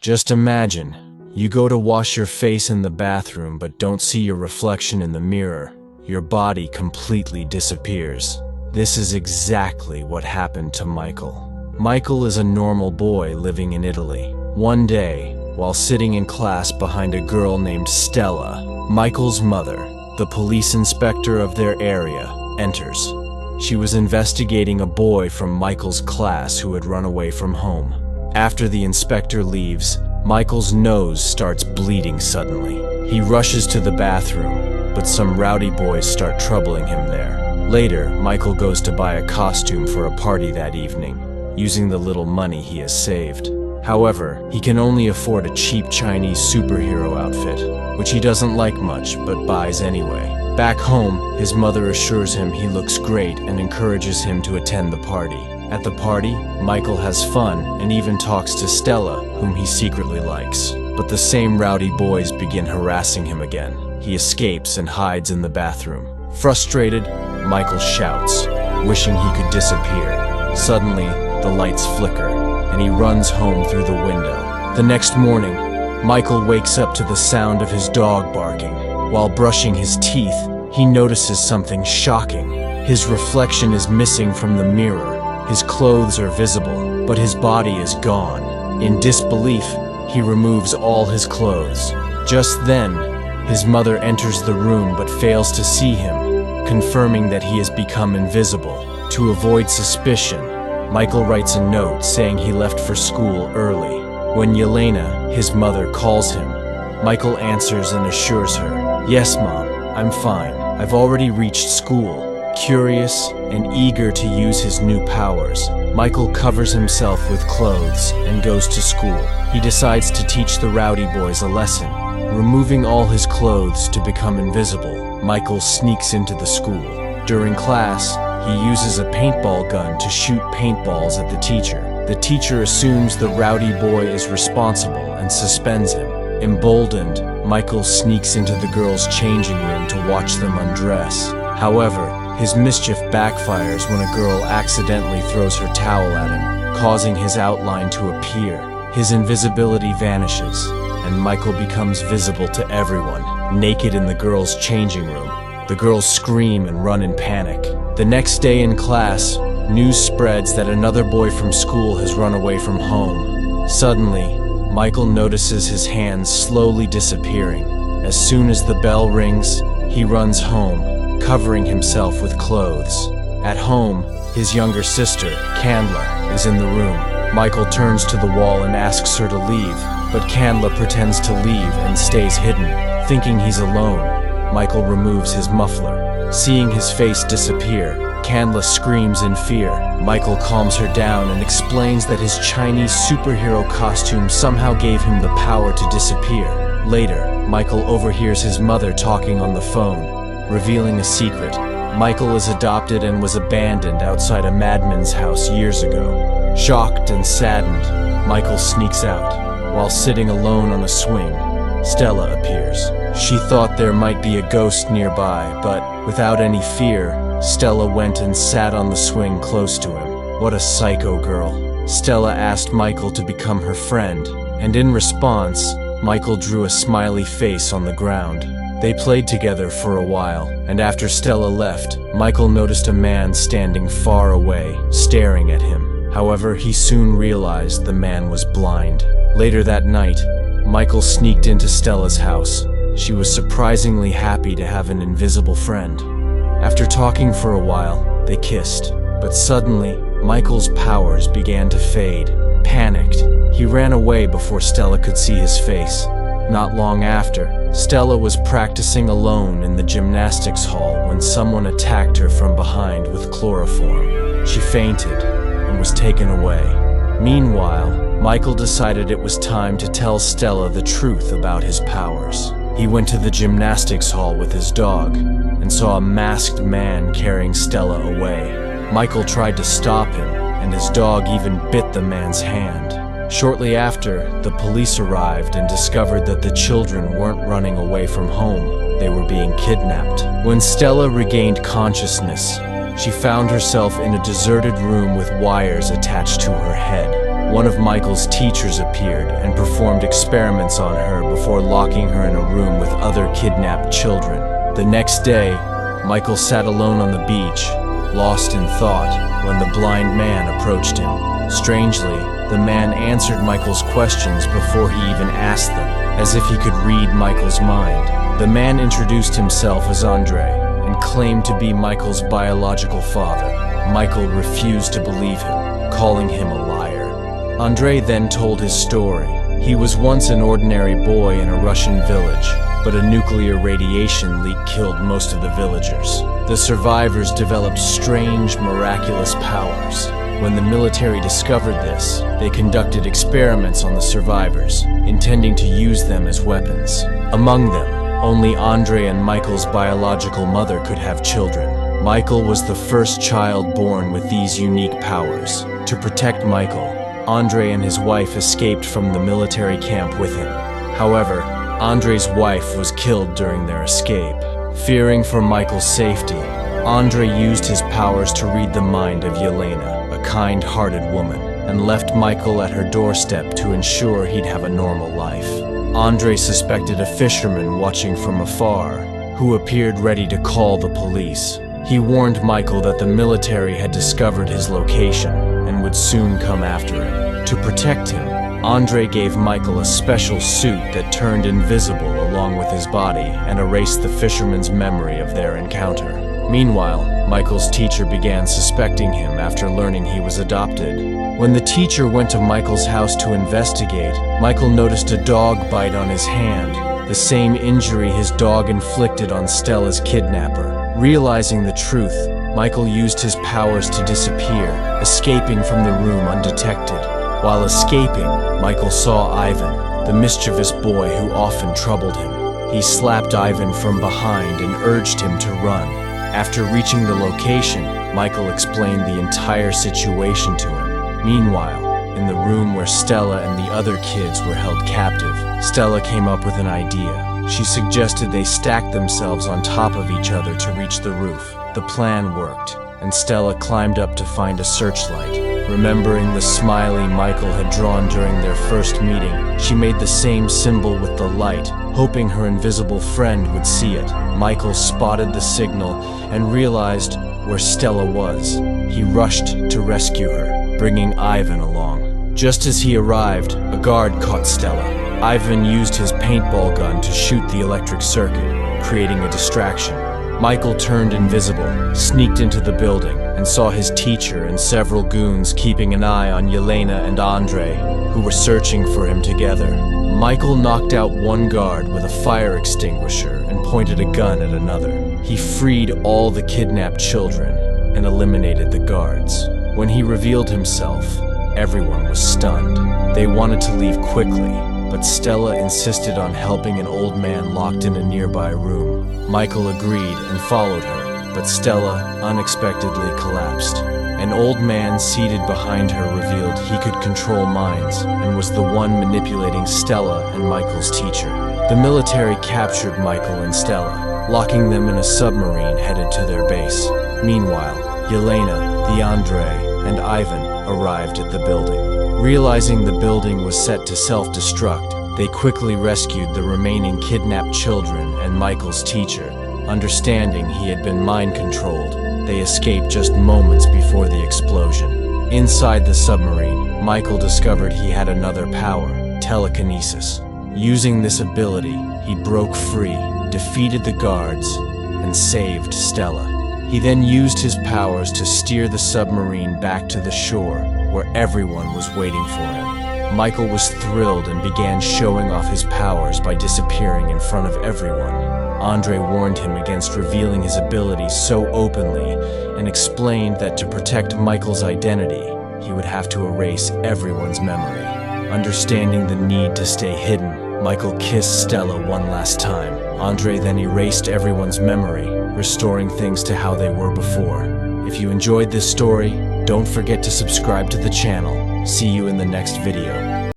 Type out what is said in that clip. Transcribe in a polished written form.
Just imagine, you go to wash your face in the bathroom but don't see your reflection in the mirror. Your body completely disappears. This is exactly what happened to Michael. Michael is a normal boy living in Italy. One day, while sitting in class behind a girl named Stella, Michael's mother, the police inspector of their area, enters. She was investigating a boy from Michael's class who had run away from home. After the inspector leaves, Michael's nose starts bleeding suddenly. He rushes to the bathroom, but some rowdy boys start troubling him there. Later, Michael goes to buy a costume for a party that evening, using the little money he has saved. However, he can only afford a cheap Chinese superhero outfit, which he doesn't like much but buys anyway. Back home, his mother assures him he looks great and encourages him to attend the party. At the party, Michael has fun and even talks to Stella, whom he secretly likes. But the same rowdy boys begin harassing him again. He escapes and hides in the bathroom. Frustrated, Michael shouts, wishing he could disappear. Suddenly, the lights flicker, and he runs home through the window. The next morning, Michael wakes up to the sound of his dog barking. While brushing his teeth, he notices something shocking. His reflection is missing from the mirror. His clothes are visible, but his body is gone. In disbelief, he removes all his clothes. Just then, his mother enters the room but fails to see him, confirming that he has become invisible. To avoid suspicion, Michael writes a note saying he left for school early. When Yelena, his mother, calls him, Michael answers and assures her, "Yes, Mom, I'm fine. I've already reached school." Curious and eager to use his new powers, Michael covers himself with clothes and goes to school. He decides to teach the rowdy boys a lesson. Removing all his clothes to become invisible, Michael sneaks into the school. During class, he uses a paintball gun to shoot paintballs at the teacher. The teacher assumes the rowdy boy is responsible and suspends him. Emboldened, Michael sneaks into the girls' changing room to watch them undress. However, his mischief backfires when a girl accidentally throws her towel at him, causing his outline to appear. His invisibility vanishes, and Michael becomes visible to everyone, naked in the girls' changing room. The girls scream and run in panic. The next day in class, news spreads that another boy from school has run away from home. Suddenly, Michael notices his hands slowly disappearing. As soon as the bell rings, he runs home, covering himself with clothes. At home, his younger sister, Candla, is in the room. Michael turns to the wall and asks her to leave, but Candla pretends to leave and stays hidden. Thinking he's alone, Michael removes his muffler. Seeing his face disappear, Candla screams in fear. Michael calms her down and explains that his Chinese superhero costume somehow gave him the power to disappear. Later, Michael overhears his mother talking on the phone, revealing a secret. Michael is adopted and was abandoned outside a madman's house years ago. Shocked and saddened, Michael sneaks out. While sitting alone on a swing, Stella appears. She thought there might be a ghost nearby, but without any fear, Stella went and sat on the swing close to him. What a psycho girl. Stella asked Michael to become her friend, and in response, Michael drew a smiley face on the ground. They played together for a while, and after Stella left, Michael noticed a man standing far away, staring at him. However, he soon realized the man was blind. Later that night, Michael sneaked into Stella's house. She was surprisingly happy to have an invisible friend. After talking for a while, they kissed, but suddenly, Michael's powers began to fade. Panicked, he ran away before Stella could see his face. Not long after, Stella was practicing alone in the gymnastics hall when someone attacked her from behind with chloroform. She fainted and was taken away. Meanwhile, Michael decided it was time to tell Stella the truth about his powers. He went to the gymnastics hall with his dog and saw a masked man carrying Stella away. Michael tried to stop him, and his dog even bit the man's hand. Shortly after, the police arrived and discovered that the children weren't running away from home, they were being kidnapped. When Stella regained consciousness, she found herself in a deserted room with wires attached to her head. one of Michael's teachers appeared and performed experiments on her before locking her in a room with other kidnapped children. The next day, Michael sat alone on the beach, lost in thought, when the blind man approached him. Strangely, the man answered Michael's questions before he even asked them, as if he could read Michael's mind. The man introduced himself as Andre and claimed to be Michael's biological father. Michael refused to believe him, calling him a liar. Andre then told his story. He was once an ordinary boy in a Russian village, but a nuclear radiation leak killed most of the villagers. The survivors developed strange, miraculous powers. When the military discovered this, they conducted experiments on the survivors, intending to use them as weapons. Among them, only Andre and Michael's biological mother could have children. Michael was the first child born with these unique powers. To protect Michael, Andre and his wife escaped from the military camp with him. However, Andre's wife was killed during their escape. Fearing for Michael's safety, Andre used his powers to read the mind of Yelena, a kind-hearted woman, and left Michael at her doorstep to ensure he'd have a normal life. Andre suspected a fisherman watching from afar, who appeared ready to call the police. He warned Michael that the military had discovered his location and would soon come after him. To protect him, Andre gave Michael a special suit that turned invisible along with his body and erased the fisherman's memory of their encounter. Meanwhile, Michael's teacher began suspecting him after learning he was adopted. When the teacher went to Michael's house to investigate, Michael noticed a dog bite on his hand, the same injury his dog inflicted on Stella's kidnapper. Realizing the truth, Michael used his powers to disappear, escaping from the room undetected. While escaping, Michael saw Ivan, the mischievous boy who often troubled him. He slapped Ivan from behind and urged him to run. After reaching the location, Michael explained the entire situation to him. Meanwhile, in the room where Stella and the other kids were held captive, Stella came up with an idea. She suggested they stack themselves on top of each other to reach the roof. The plan worked, and Stella climbed up to find a searchlight. Remembering the smiley Michael had drawn during their first meeting, she made the same symbol with the light, hoping her invisible friend would see it. Michael spotted the signal and realized where Stella was. He rushed to rescue her, bringing Ivan along. Just as he arrived, a guard caught Stella. Ivan used his paintball gun to shoot the electric circuit, creating a distraction. Michael turned invisible, sneaked into the building, and saw his teacher and several goons keeping an eye on Yelena and Andre, who were searching for him together. Michael knocked out one guard with a fire extinguisher and pointed a gun at another. He freed all the kidnapped children and eliminated the guards. When he revealed himself, everyone was stunned. They wanted to leave quickly, but Stella insisted on helping an old man locked in a nearby room. Michael agreed and followed her, but Stella unexpectedly collapsed. An old man seated behind her revealed he could control minds and was the one manipulating Stella and Michael's teacher. The military captured Michael and Stella, locking them in a submarine headed to their base. Meanwhile, Yelena, Andre, and Ivan arrived at the building. Realizing the building was set to self-destruct, they quickly rescued the remaining kidnapped children and Michael's teacher. Understanding he had been mind-controlled, they escaped just moments before the explosion. Inside the submarine, Michael discovered he had another power, telekinesis. Using this ability, he broke free, defeated the guards, and saved Stella. He then used his powers to steer the submarine back to the shore, where everyone was waiting for him. Michael was thrilled and began showing off his powers by disappearing in front of everyone. Andre warned him against revealing his abilities so openly and explained that to protect Michael's identity, he would have to erase everyone's memory. Understanding the need to stay hidden, Michael kissed Stella one last time. Andre then erased everyone's memory, restoring things to how they were before. If you enjoyed this story, don't forget to subscribe to the channel. See you in the next video.